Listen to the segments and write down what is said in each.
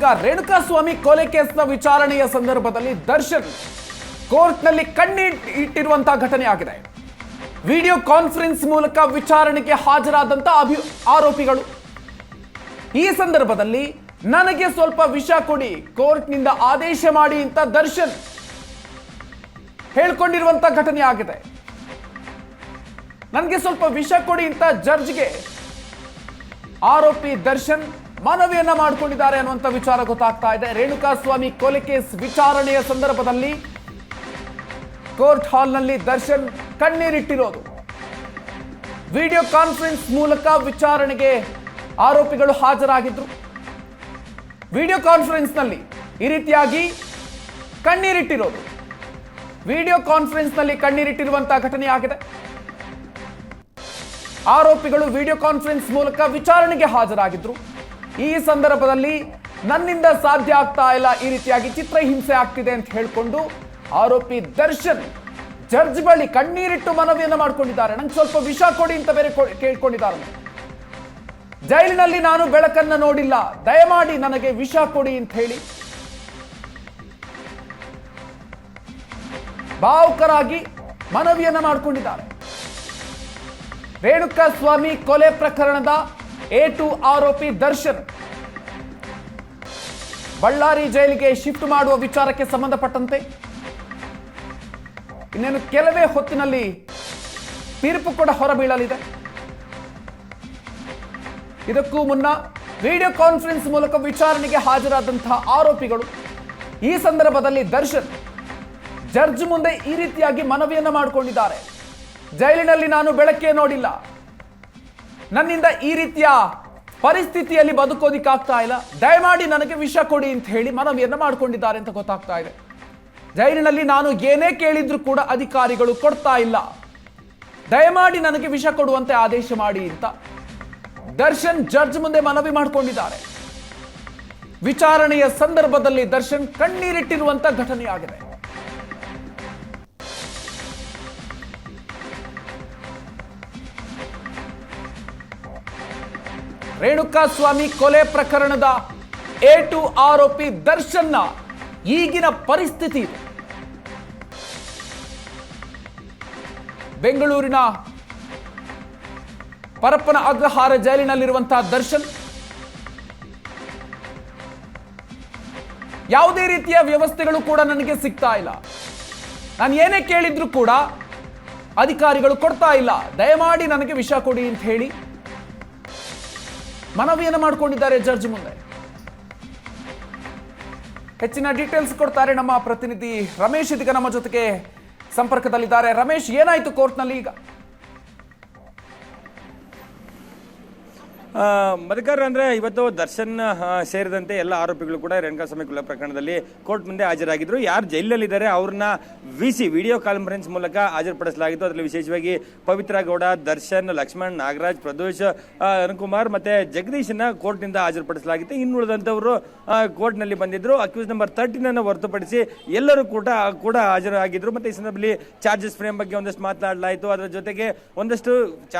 ಈಗ ರೇಣುಕಾಸ್ವಾಮಿ ಕೊಲೆ ಕೇಸ್ನ ವಿಚಾರಣೆಯ ಸಂದರ್ಭದಲ್ಲಿ ದರ್ಶನ್ ಕೋರ್ಟ್ನಲ್ಲಿ ಕಣ್ಣಿಟ್ಟಿರುವಂತಹ ಘಟನೆ ಆಗಿದೆ. ವಿಡಿಯೋ ಕಾನ್ಫರೆನ್ಸ್ ಮೂಲಕ ವಿಚಾರಣೆಗೆ ಹಾಜರಾದಂತ ಆರೋಪಿಗಳು ಈ ಸಂದರ್ಭದಲ್ಲಿ ನನಗೆ ಸ್ವಲ್ಪ ವಿಷ ಕೊಡಿ, ಕೋರ್ಟ್ನಿಂದ ಆದೇಶ ಮಾಡಿ ಅಂತ ದರ್ಶನ್ ಹೇಳ್ಕೊಂಡಿರುವಂತ ಘಟನೆ ಆಗಿದೆ. ನನಗೆ ಸ್ವಲ್ಪ ವಿಷ ಕೊಡಿ ಅಂತ ಜಡ್ಜ್ಗೆ ಆರೋಪಿ ದರ್ಶನ್ ಮನವಿಯನ್ನ ಮಾಡಿಕೊಂಡಿದ್ದಾರೆ ಅನ್ನುವಂಥ ವಿಚಾರ ಗೊತ್ತಾಗ್ತಾ ಇದೆ. ರೇಣುಕಾಸ್ವಾಮಿ ಕೊಲೆ ಕೇಸ್ ವಿಚಾರಣೆಯ ಸಂದರ್ಭದಲ್ಲಿ ಕೋರ್ಟ್ ಹಾಲ್ನಲ್ಲಿ ದರ್ಶನ್ ಕಣ್ಣೀರಿಟ್ಟಿರೋದು. ವಿಡಿಯೋ ಕಾನ್ಫರೆನ್ಸ್ ಮೂಲಕ ವಿಚಾರಣೆಗೆ ಆರೋಪಿಗಳು ಹಾಜರಾಗಿದ್ರು. ವಿಡಿಯೋ ಕಾನ್ಫರೆನ್ಸ್ ನಲ್ಲಿ ಈ ರೀತಿಯಾಗಿ ಕಣ್ಣೀರಿಟ್ಟಿರೋದು, ವಿಡಿಯೋ ಕಾನ್ಫರೆನ್ಸ್ ನಲ್ಲಿ ಕಣ್ಣೀರಿಟ್ಟಿರುವಂತಹ ಘಟನೆ ಆಗಿದೆ. ಆರೋಪಿಗಳು ವಿಡಿಯೋ ಕಾನ್ಫರೆನ್ಸ್ ಮೂಲಕ ವಿಚಾರಣೆಗೆ ಹಾಜರಾಗಿದ್ರು. ಈ ಸಂದರ್ಭದಲ್ಲಿ ನನ್ನಿಂದ ಸಾಧ್ಯ ಆಗ್ತಾ ಇಲ್ಲ, ಈ ರೀತಿಯಾಗಿ ಚಿತ್ರಹಿಂಸೆ ಆಗ್ತಿದೆ ಅಂತ ಹೇಳಿಕೊಂಡು ಆರೋಪಿ ದರ್ಶನ್ ಜಡ್ಜ್ ಬಳಿ ಕಣ್ಣೀರಿಟ್ಟು ಮನವಿಯನ್ನು ಮಾಡಿಕೊಂಡಿದ್ದಾರೆ. ನಂಗೆ ಸ್ವಲ್ಪ ವಿಷ ಕೊಡಿ ಅಂತ ಬೇರೆ ಕೇಳ್ಕೊಂಡಿದ್ದಾರೆ. ಜೈಲಿನಲ್ಲಿ ನಾನು ಬೆಳಕನ್ನ ನೋಡಿಲ್ಲ, ದಯಮಾಡಿ ನನಗೆ ವಿಷ ಕೊಡಿ ಅಂತ ಹೇಳಿ ಭಾವುಕರಾಗಿ ಮನವಿಯನ್ನ ಮಾಡಿಕೊಂಡಿದ್ದಾರೆ. ರೇಣುಕಾಸ್ವಾಮಿ ಕೊಲೆ ಪ್ರಕರಣದ A2 ಆರೋಪಿ ದರ್ಶನ್ ಬಳ್ಳಾರಿ ಜೈಲಿಗೆ ಶಿಫ್ಟ್ ಮಾಡುವ ವಿಚಾರಕ್ಕೆ ಸಂಬಂಧಪಟ್ಟಂತೆ ಇನ್ನೇನು ಕೆಲವೇ ಹೊತ್ತಿನಲ್ಲಿ ತೀರ್ಪು ಕೂಡ ಹೊರಬೀಳಲಿದೆ. ಇದಕ್ಕೂ ಮುನ್ನ ವಿಡಿಯೋ ಕಾನ್ಫರೆನ್ಸ್ ಮೂಲಕ ವಿಚಾರಣೆಗೆ ಹಾಜರಾದಂತಹ ಆರೋಪಿಗಳು ಈ ಸಂದರ್ಭದಲ್ಲಿ ದರ್ಶನ್ ಜಡ್ಜ್ ಮುಂದೆ ಈ ರೀತಿಯಾಗಿ ಮನವಿಯನ್ನ ಮಾಡಿಕೊಂಡಿದ್ದಾರೆ. ಜೈಲಿನಲ್ಲಿ ನಾನು ಬೆಳಕೇ ನೋಡಿಲ್ಲ, ನನ್ನಿಂದ ಈ ರೀತಿಯ ಪರಿಸ್ಥಿತಿಯಲ್ಲಿ ಬದುಕೋದಿಕ್ಕಾಗ್ತಾ ಇಲ್ಲ, ದಯಮಾಡಿ ನನಗೆ ವಿಷ ಕೊಡಿ ಅಂತ ಹೇಳಿ ಮನವಿಯನ್ನ ಮಾಡಿಕೊಂಡಿದ್ದಾರೆ ಅಂತ ಗೊತ್ತಾಗ್ತಾ ಇದೆ. ಜೈಲಿನಲ್ಲಿ ನಾನು ಏನೇ ಕೇಳಿದ್ರು ಕೂಡ ಅಧಿಕಾರಿಗಳು ಕೊಡ್ತಾ ಇಲ್ಲ, ದಯಮಾಡಿ ನನಗೆ ವಿಷ ಕೊಡುವಂತೆ ಆದೇಶ ಮಾಡಿ ಅಂತ ದರ್ಶನ್ ಜಡ್ಜ್ ಮುಂದೆ ಮನವಿ ಮಾಡಿಕೊಂಡಿದ್ದಾರೆ. ವಿಚಾರಣೆಯ ಸಂದರ್ಭದಲ್ಲಿ ದರ್ಶನ್ ಕಣ್ಣೀರಿಟ್ಟಿರುವಂತ ಘಟನೆಯಾಗಿದೆ. ರೇಣುಕಾಸ್ವಾಮಿ ಕೊಲೆ ಪ್ರಕರಣದ A2 ಆರೋಪಿ ದರ್ಶನ್ನ ಈಗಿನ ಪರಿಸ್ಥಿತಿ ಇದೆ. ಬೆಂಗಳೂರಿನ ಪರಪ್ಪನ ಅಗ್ರಹಾರ ಜೈಲಿನಲ್ಲಿರುವಂತಹ ದರ್ಶನ್ ಯಾವುದೇ ರೀತಿಯ ವ್ಯವಸ್ಥೆಗಳು ಕೂಡ ನನಗೆ ಸಿಗ್ತಾ ಇಲ್ಲ, ನಾನು ಏನೇ ಕೇಳಿದ್ರು ಕೂಡ ಅಧಿಕಾರಿಗಳು ಕೊಡ್ತಾ ಇಲ್ಲ, ದಯಮಾಡಿ ನನಗೆ ವಿಷ ಕೊಡಿ ಅಂತ ಹೇಳಿ ಮನವಿಯನ್ನು ಮಾಡಿಕೊಂಡಿದ್ದಾರೆ ಜಡ್ಜ್ ಮುಂದೆ. ಹೆಚ್ಚಿನ ಡೀಟೇಲ್ಸ್ ಕೊಡ್ತಾರೆ ನಮ್ಮ ಪ್ರತಿನಿಧಿ ರಮೇಶ್, ಇದೀಗ ನಮ್ಮ ಜೊತೆಗೆ ಸಂಪರ್ಕದಲ್ಲಿದ್ದಾರೆ. ರಮೇಶ್, ಏನಾಯ್ತು ಕೋರ್ಟ್ನಲ್ಲಿ ಈಗ? ಮಧುಕರ್, ಅಂದ್ರೆ ಇವತ್ತು ದರ್ಶನ್ ಸೇರಿದಂತೆ ಎಲ್ಲ ಆರೋಪಿಗಳು ಕೂಡ ರೇಣುಕಾಸ್ವಾಮಿ ಕೊಲೆ ಪ್ರಕರಣದಲ್ಲಿ ಕೋರ್ಟ್ ಮುಂದೆ ಹಾಜರಾಗಿದ್ರು. ಯಾರು ಜೈಲಲ್ಲಿದ್ದಾರೆ ಅವ್ರನ್ನ ವಿಡಿಯೋ ಕಾನ್ಫರೆನ್ಸ್ ಮೂಲಕ ಹಾಜರುಪಡಿಸಲಾಗಿತ್ತು. ಅದರಲ್ಲಿ ವಿಶೇಷವಾಗಿ ಪವಿತ್ರ ಗೌಡ, ದರ್ಶನ್, ಲಕ್ಷ್ಮಣ್, ನಾಗರಾಜ್, ಪ್ರದೋಷ್, ಅರುಣ್ಕುಮಾರ್ ಮತ್ತೆ ಜಗದೀಶನ್ನ ಕೋರ್ಟ್ ನಿಂದ ಹಾಜರುಪಡಿಸಲಾಗಿತ್ತು. ಇನ್ನುಳಿದಂತವರು ಕೋರ್ಟ್ ನಲ್ಲಿ ಬಂದಿದ್ರು. ಅಕ್ಯೂಸ್ ನಂಬರ್ 13 ಅನ್ನು ಹೊರತುಪಡಿಸಿ ಎಲ್ಲರೂ ಕೂಡ ಹಾಜರಾಗಿದ್ರು. ಮತ್ತೆ ಈ ಸಂದರ್ಭದಲ್ಲಿ ಚಾರ್ಜಸ್ ಫ್ರೇಮ್ ಬಗ್ಗೆ ಒಂದಷ್ಟು ಮಾತನಾಡಲಾಯಿತು. ಅದರ ಜೊತೆಗೆ ಒಂದಷ್ಟು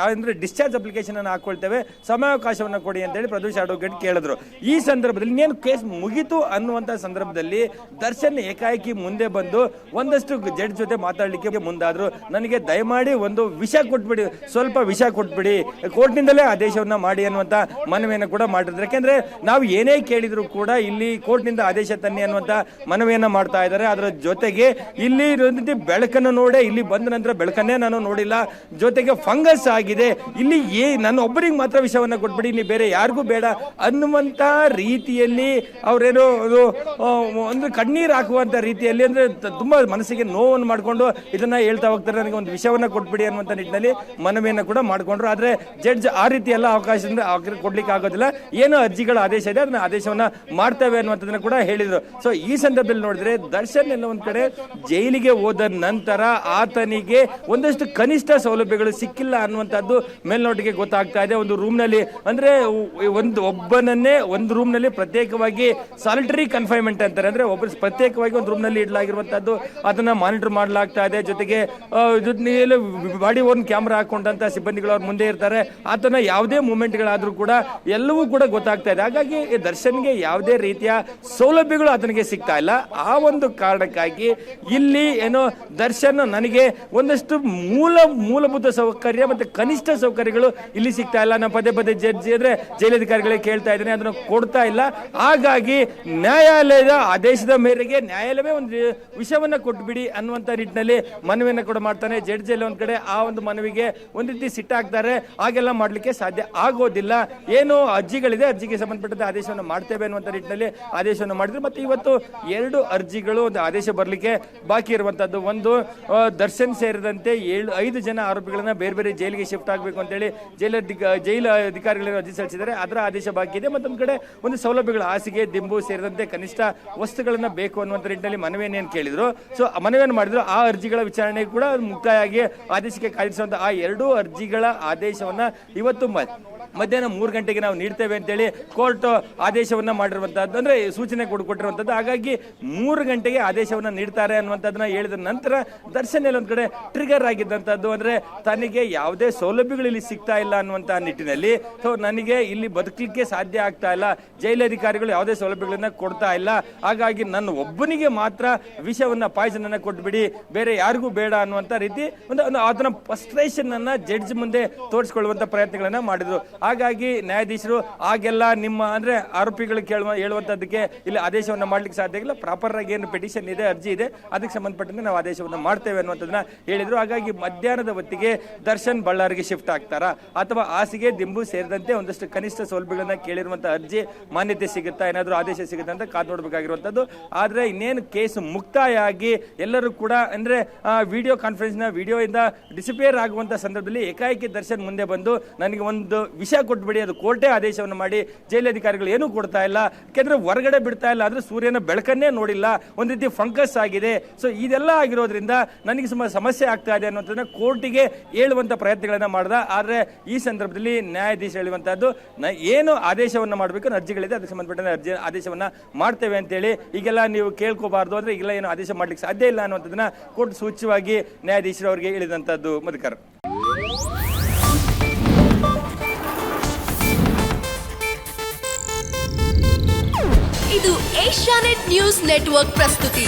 ಡಿಸ್ಚಾರ್ಜ್ ಅಪ್ಲಿಕೇಶನ್ ಅನ್ನು ಹಾಕೊಳ್ತೇವೆ, ಸಮಯಾವಕಾಶವನ್ನು ಕೊಡಿ ಅಂತ ಹೇಳಿ ಪ್ರದೋಷ್ ಅಡ್ವೊಕೇಟ್ ಕೇಳಿದ್ರು. ಈ ಸಂದರ್ಭದಲ್ಲಿ ಇನ್ನೇನು ಕೇಸ್ ಮುಗಿತು ಅನ್ನುವಂತ ಸಂದರ್ಭದಲ್ಲಿ ದರ್ಶನ್ ಏಕಾಏಕಿ ಮುಂದೆ ಬಂದು ಒಂದಷ್ಟು ಜಡ್ಜ್ ಜೊತೆ ಮಾತಾಡಲಿಕ್ಕೆ ಮುಂದಾದ್ರು. ನನಗೆ ದಯಮಾಡಿ ಒಂದು ವಿಷ ಕೊಟ್ಬಿಡಿ, ಸ್ವಲ್ಪ ವಿಷ ಕೊಟ್ಬಿಡಿ, ಕೋರ್ಟ್ ನಿಂದಲೇ ಆದೇಶವನ್ನ ಮಾಡಿ ಅನ್ನುವಂತ ಮನವಿಯನ್ನು ಕೂಡ ಮಾಡಿದ್ರು. ಯಾಕೆಂದ್ರೆ ನಾವು ಏನೇ ಕೇಳಿದ್ರು ಕೂಡ ಇಲ್ಲಿ ಕೋರ್ಟ್ ನಿಂದ ಆದೇಶ ತನ್ನಿ ಅನ್ನುವಂತ ಮನವಿಯನ್ನ ಮಾಡ್ತಾ ಇದ್ದಾರೆ. ಅದರ ಜೊತೆಗೆ ಇಲ್ಲಿ ಬೆಳಕನ್ನು ನೋಡೆ, ಇಲ್ಲಿ ಬಂದ ನಂತರ ಬೆಳಕನ್ನೇ ನಾನು ನೋಡಿಲ್ಲ, ಜೊತೆಗೆ ಫಂಗಸ್ ಆಗಿದೆ, ಇಲ್ಲಿ ನನ್ನ ಒಬ್ಬರಿಗೆ ಮಾತ್ರ ವಿಷಯವನ್ನ ಕೊಟ್ಬಿಡಿ, ಇಲ್ಲಿ ಬೇರೆ ಯಾರಿಗೂ ಬೇಡ ಅನ್ನುವಂತ ರೀತಿಯಲ್ಲಿ ಅವರೇನೋ ಒಂದು ಕಣ್ಣೀರು ಹಾಕುವಂತ ರೀತಿಯಲ್ಲಿ, ಅಂದ್ರೆ ತುಂಬಾ ಮನಸ್ಸಿಗೆ ನೋವನ್ನು ಮಾಡಿಕೊಂಡು ಇದನ್ನ ಹೇಳ್ತಾ ಹೋಗ್ತಾರೆ, ನನಗೆ ಒಂದು ವಿಷಯವನ್ನ ಕೊಟ್ಬಿಡಿ ಅನ್ನುವಂತ ನಿಟ್ಟಿನಲ್ಲಿ ಮನವಿಯನ್ನ ಕೂಡ ಮಾಡ್ಕೊಂಡ್ರು. ಆದ್ರೆ ಜಡ್ಜ್ ಆ ರೀತಿ ಎಲ್ಲ ಅವಕಾಶದಿಂದ ಕೊಡ್ಲಿಕ್ಕೆ ಆಗೋದಿಲ್ಲ, ಏನು ಅರ್ಜಿಗಳ ಆದೇಶ ಇದೆ ಅದನ್ನ ಆದೇಶವನ್ನ ಮಾಡ್ತೇವೆ ಅನ್ನುವಂಥದ್ದನ್ನ ಕೂಡ ಹೇಳಿದ್ರು. ಸೊ ಈ ಸಂದರ್ಭದಲ್ಲಿ ನೋಡಿದ್ರೆ ದರ್ಶನ್ ಎಲ್ಲ ಒಂದ್ ಕಡೆ ಜೈಲಿಗೆ ಹೋದ ನಂತರ ಆತನಿಗೆ ಒಂದಷ್ಟು ಕನಿಷ್ಠ ಸೌಲಭ್ಯಗಳು ಸಿಕ್ಕಿಲ್ಲ ಅನ್ನುವಂಥದ್ದು ಮೇಲ್ನೋಟಿಗೆ ಗೊತ್ತಾಗ್ತಾ ಇದೆ. ಒಂದು ರೂಮ್ ನಲ್ಲಿ ಅಂದ್ರೆ ಒಬ್ಬನನ್ನೇ ಒಂದು ರೂಮ್ ನಲ್ಲಿ ಪ್ರತ್ಯೇಕವಾಗಿ ಸಾಲಿಟರಿ ಕನ್ಫೈನ್ಮೆಂಟ್ ಅಂತಾರೆ, ಅಂದ್ರೆ ಒಬ್ಬರು ಪ್ರತ್ಯೇಕವಾಗಿ ಒಂದು ರೂಮ್ ನಲ್ಲಿ ಇಡಲಾಗಿರುವಂತದ್ದು, ಅದನ್ನ ಮಾನಿಟರ್ ಮಾಡಲಾಗ್ತಾ ಇದೆ. ಜೊತೆಗೆ ಬಾಡಿ ಓನ್ ಕ್ಯಾಮ್ರಾ ಹಾಕೊಂಡಂತ ಸಿಬ್ಬಂದಿಗಳು ಅವ್ರ ಮುಂದೆ ಇರ್ತಾರೆ. ಆತನ ಯಾವುದೇ ಮೂವ್ಮೆಂಟ್ಗಳಾದ್ರೂ ಕೂಡ ಎಲ್ಲವೂ ಕೂಡ ಗೊತ್ತಾಗ್ತಾ ಇದೆ. ಹಾಗಾಗಿ ದರ್ಶನ್ಗೆ ಯಾವುದೇ ರೀತಿಯ ಸೌಲಭ್ಯಗಳು ಆತನಿಗೆ ಸಿಗ್ತಾ ಇಲ್ಲ. ಆ ಒಂದು ಕಾರಣಕ್ಕಾಗಿ ಇಲ್ಲಿ ಏನೋ ದರ್ಶನ್ ನನಗೆ ಒಂದಷ್ಟು ಮೂಲಭೂತ ಸೌಕರ್ಯ ಮತ್ತೆ ಕನಿಷ್ಠ ಸೌಕರ್ಯಗಳು ಇಲ್ಲಿ ಸಿಗ್ತಾ ಇಲ್ಲ. ನಾನು ಪದೇ ಪದೇ ಜಡ್ಜಿ ಅಂದ್ರೆ ಜೈಲಧಿಕಾರಿಗಳಿಗೆ ಕೇಳ್ತಾ ಇದ್ದೇನೆ, ಅದನ್ನು ಕೊಡ್ತಾ ಇಲ್ಲ. ಹಾಗಾಗಿ ನ್ಯಾಯಾಲಯದ ಆದೇಶದ ಮೇರೆಗೆ ನ್ಯಾಯಾಲಯವೇ ಒಂದು ವಿಷಯವನ್ನ ಕೊಟ್ಬಿಡಿ ಅನ್ನುವಂತ ನಿಟ್ಟಿನಲ್ಲಿ ಮನವಿಯನ್ನು ಕೂಡ ಮಾಡ್ತಾನೆ. ಜಡ್ಜ್ ಎಲ್ಲ ಒಂದ್ ಕಡೆ ಆ ಒಂದು ಮನವಿಗೆ ಒಂದ್ ರೀತಿ ಸಿಟ್ಟಾಗ್ತಾರೆ. ಹಾಗೆಲ್ಲ ಮಾಡ್ಲಿಕ್ಕೆ ಸಾಧ್ಯ ಆಗೋದಿಲ್ಲ. ಏನು ಅರ್ಜಿಗಳಿದೆ, ಅರ್ಜಿಗೆ ಸಂಬಂಧಪಟ್ಟಂತೆ ಆದೇಶವನ್ನು ಮಾಡ್ತೇವೆ ಅನ್ನುವಂತ ನಿಟ್ಟಿನಲ್ಲಿ ಆದೇಶವನ್ನು ಮಾಡಿದ್ರು. ಮತ್ತೆ ಇವತ್ತು 2 ಅರ್ಜಿಗಳು ಒಂದು ಆದೇಶ ಬರಲಿಕ್ಕೆ ಬಾಕಿ ಇರುವಂತದ್ದು. ಒಂದು ದರ್ಶನ್ ಸೇರಿದಂತೆ 5 ಜನ ಆರೋಪಿಗಳನ್ನ ಬೇರೆ ಬೇರೆ ಜೈಲಿಗೆ ಶಿಫ್ಟ್ ಆಗಬೇಕು ಅಂತೇಳಿ ಜೈಲು ಅಧಿಕಾರಿಗಳು ಅರ್ಜಿ ಸಲ್ಲಿಸಿದ್ದಾರೆ, ಅದರ ಆದೇಶ ಬಾಕಿ ಇದೆ. ಮತ್ತೊಂದು ಕಡೆ ಒಂದು ಸೌಲಭ್ಯಗಳು, ಹಾಸಿಗೆ, ದಿಂಬು ಸೇರಿದಂತೆ ಕನಿಷ್ಠ ವಸ್ತುಗಳನ್ನ ಬೇಕು ಅನ್ನುವಂತ ನಿಟ್ಟಿನಲ್ಲಿ ಮನವಿಯನ್ನು ಕೇಳಿದ್ರು. ಸೊ ಮನವಿಯನ್ನು ಮಾಡಿದ್ರು. ಆ ಅರ್ಜಿಗಳ ವಿಚಾರಣೆ ಕೂಡ ಮುಕ್ತಾಯವಾಗಿ ಆದೇಶಕ್ಕೆ ಕಾಯ್ದಿರಿಸುವಂತ ಆ 2 ಅರ್ಜಿಗಳ ಆದೇಶವನ್ನ ಇವತ್ತು ಮಧ್ಯಾಹ್ನ 3 ಗಂಟೆಗೆ ನಾವು ನೀಡ್ತೇವೆ ಅಂತೇಳಿ ಕೋರ್ಟ್ ಆದೇಶವನ್ನ ಮಾಡಿರುವಂತದ್ದು, ಅಂದ್ರೆ ಸೂಚನೆ ಕೊಟ್ಟಿರುವಂತದ್ದು. ಹಾಗಾಗಿ 3 ಗಂಟೆಗೆ ಆದೇಶವನ್ನ ನೀಡ್ತಾರೆ ಅನ್ನುವಂಥದ್ದನ್ನ ಹೇಳಿದ ನಂತರ ದರ್ಶನ್ ಒಂದ್ ಕಡೆ ಟ್ರಿಗರ್ ಆಗಿದ್ದಂಥದ್ದು, ಅಂದ್ರೆ ತನಗೆ ಯಾವುದೇ ಸೌಲಭ್ಯಗಳು ಇಲ್ಲಿ ಸಿಗ್ತಾ ಇಲ್ಲ ಅನ್ನುವಂತಹ ನಿಟ್ಟಿನಲ್ಲಿ. ಸೊ ನನಗೆ ಇಲ್ಲಿ ಬದುಕಲಿಕ್ಕೆ ಸಾಧ್ಯ ಆಗ್ತಾ ಇಲ್ಲ, ಜೈಲಧಿಕಾರಿಗಳು ಯಾವುದೇ ಸೌಲಭ್ಯಗಳನ್ನ ಕೊಡ್ತಾ ಇಲ್ಲ, ಹಾಗಾಗಿ ನನ್ನ ಒಬ್ಬನಿಗೆ ಮಾತ್ರ ವಿಷವನ್ನ ಪಾಯ್ಸನ್ ಅನ್ನ ಕೊಟ್ಬಿಡಿ, ಬೇರೆ ಯಾರಿಗೂ ಬೇಡ ಅನ್ನುವಂತ ರೀತಿ ಒಂದು ಅದನ್ನ ಫ್ರಸ್ಟ್ರೇಷನ್ ಅನ್ನ ಜಡ್ಜ್ ಮುಂದೆ ತೋರಿಸಿಕೊಳ್ಳುವಂತ ಪ್ರಯತ್ನಗಳನ್ನ ಮಾಡಿದ್ರು. ಹಾಗಾಗಿ ನ್ಯಾಯಾಧೀಶರು ಹಾಗೆಲ್ಲ ನಿಮ್ಮ ಅಂದ್ರೆ ಆರೋಪಿಗಳು ಹೇಳುವಂತದ್ದಕ್ಕೆ ಇಲ್ಲಿ ಆದೇಶವನ್ನ ಮಾಡ್ಲಿಕ್ಕೆ ಸಾಧ್ಯ ಇಲ್ಲ, ಪ್ರಾಪರ್ ಆಗಿ ಏನು ಪಿಟಿಷನ್ ಇದೆ, ಅರ್ಜಿ ಇದೆ, ಅದಕ್ಕೆ ಸಂಬಂಧಪಟ್ಟಂತೆ ನಾವು ಆದೇಶವನ್ನ ಮಾಡ್ತೇವೆ ಅನ್ನುವಂಥದ್ದನ್ನ ಹೇಳಿದ್ರು. ಹಾಗಾಗಿ ಮಧ್ಯಾಹ್ನದ ಹೊತ್ತಿಗೆ ದರ್ಶನ್ ಬಳ್ಳಾರಿಗೆ ಶಿಫ್ಟ್ ಆಗ್ತಾರಾ ಅಥವಾ ಹಾಸಿಗೆ, ದಿಂಬು ಸೇರಿದಂತೆ ಒಂದಷ್ಟು ಕನಿಷ್ಠ ಸೌಲಭ್ಯಗಳನ್ನ ಕೇಳಿರುವಂತಹ ಅರ್ಜಿ ಮಾನ್ಯತೆ ಸಿಗುತ್ತಾ, ಏನಾದರೂ ಆದೇಶ ಸಿಗುತ್ತೆ ಅಂತ ಕಾದು ನೋಡಬೇಕಾಗಿರುವಂತದ್ದು. ಆದ್ರೆ ಇನ್ನೇನು ಕೇಸ್ ಮುಕ್ತಾಯ ಆಗಿ ಎಲ್ಲರೂ ಕೂಡ ಅಂದ್ರೆ ವಿಡಿಯೋ ಕಾನ್ಫರೆನ್ಸ್ ನ ವಿಡಿಯೋ ಇಂದ ಡಿಸಿಪೇರ್ ಆಗುವಂತ ಸಂದರ್ಭದಲ್ಲಿ ಏಕಾಏಕಿ ದರ್ಶನ್ ಮುಂದೆ ಬಂದು ನನಗೆ ಒಂದು ವಿಷಯ ಕೊಟ್ಬಿಡಿ, ಅದು ಕೋರ್ಟೇ ಆದೇಶವನ್ನು ಮಾಡಿ, ಜೈಲಧಿಕಾರಿಗಳು ಏನೂ ಕೊಡ್ತಾ ಇಲ್ಲ, ಯಾಕೆಂದ್ರೆ ಹೊರಗಡೆ ಬಿಡ್ತಾ ಇಲ್ಲ, ಆದ್ರೆ ಸೂರ್ಯನ ಬೆಳಕನ್ನೇ ನೋಡಿಲ್ಲ, ಒಂದ್ ರೀತಿ ಫಂಕಸ್ ಆಗಿದೆ. ಸೊ ಇದೆಲ್ಲ ಆಗಿರೋದ್ರಿಂದ ನನಗೆ ಸುಮಾರು ಸಮಸ್ಯೆ ಆಗ್ತಾ ಇದೆ ಅನ್ನೋದನ್ನ ಕೋರ್ಟಿಗೆ ಹೇಳುವಂತ ಪ್ರಯತ್ನಗಳನ್ನ ಮಾಡ್ದ. ಆದ್ರೆ ಈ ಸಂದರ್ಭದಲ್ಲಿ ನ್ಯಾಯಾಧೀಶ ಹೇಳುವಂತಹದ್ದು ಏನು ಆದೇಶವನ್ನ ಮಾಡಬೇಕು, ಅರ್ಜಿಗಳಿದೆ ಅದಕ್ಕೆ ಸಂಬಂಧಪಟ್ಟ ಅರ್ಜಿ ಆದೇಶವನ್ನ ಮಾಡ್ತೇವೆ ಅಂತೇಳಿ. ಈಗೆಲ್ಲ ನೀವು ಕೇಳ್ಕೋಬಾರ್ದು, ಅಂದ್ರೆ ಈಗೆಲ್ಲ ಏನು ಆದೇಶ ಮಾಡ್ಲಿಕ್ಕೆ ಸಾಧ್ಯ ಇಲ್ಲ ಅನ್ನುವಂಥದ್ದನ್ನ ಕೋರ್ಟ್ ಸೂಚ್ಯವಾಗಿ ನ್ಯಾಯಾಧೀಶರು ಅವರಿಗೆ ಹೇಳಿದಂತದ್ದು. ಮಧುಕರ್, ಇದು ಏಷ್ಯಾನೆಟ್ ನ್ಯೂಸ್ ನೆಟ್ವರ್ಕ್ ಪ್ರಸ್ತುತಿ.